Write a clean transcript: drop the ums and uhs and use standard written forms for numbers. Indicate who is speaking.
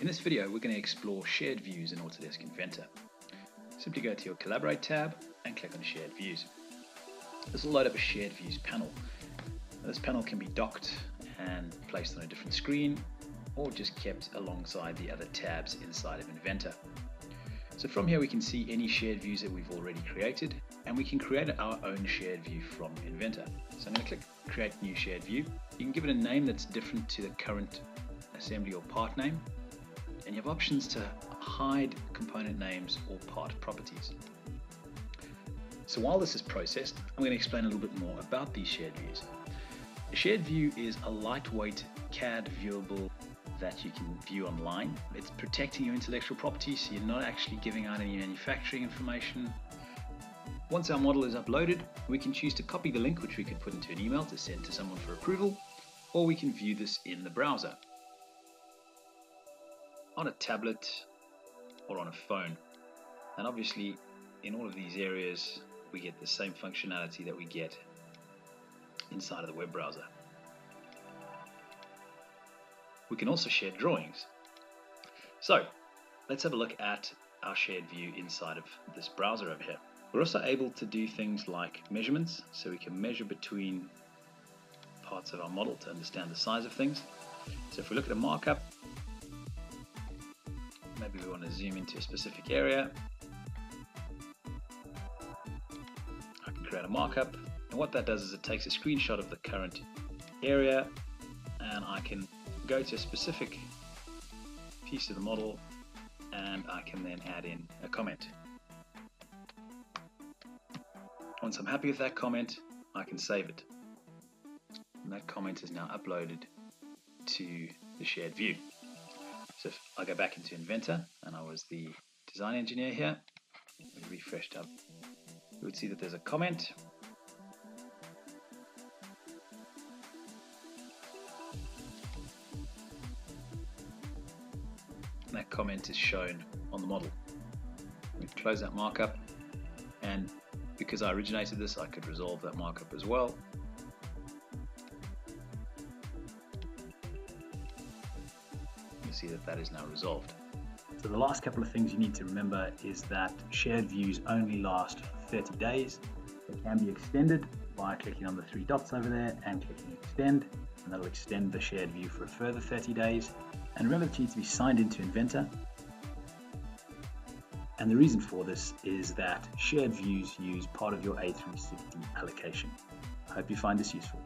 Speaker 1: In this video, we're going to explore shared views in Autodesk Inventor. Simply go to your Collaborate tab and click on Shared Views. This will load up a Shared Views panel. This panel can be docked and placed on a different screen, or just kept alongside the other tabs inside of Inventor. So from here we can see any shared views that we've already created, and we can create our own shared view from Inventor. So I'm going to click Create New Shared View. You can give it a name that's different to the current assembly or part name, and you have options to hide component names or part properties. So while this is processed, I'm going to explain a little bit more about these shared views. A shared view is a lightweight CAD viewable that you can view online. It's protecting your intellectual property, so you're not actually giving out any manufacturing information. Once our model is uploaded, we can choose to copy the link, which we could put into an email to send to someone for approval, or we can view this in the browser, on a tablet, or on a phone. And obviously, in all of these areas, we get the same functionality that we get inside of the web browser. We can also share drawings. So let's have a look at our shared view inside of this browser over here. We're also able to do things like measurements, so we can measure between parts of our model to understand the size of things. So if we look at a markup, maybe we want to zoom into a specific area, I can create a markup, and what that does is it takes a screenshot of the current area, and I can go to a specific piece of the model, and I can then add in a comment. Once I'm happy with that comment, I can save it. And that comment is now uploaded to the shared view. So if I go back into Inventor, and I was the design engineer here, we refreshed up, we would see that there's a comment. And that comment is shown on the model. We close that markup, and because I originated this, I could resolve that markup as well. You'll see that that is now resolved. So the last couple of things you need to remember is that shared views only last 30 days. They can be extended by clicking on the three dots over there and clicking extend, and that'll extend the shared view for a further 30 days. And remember that you need to be signed into Inventor. And the reason for this is that shared views use part of your A360 allocation. I hope you find this useful.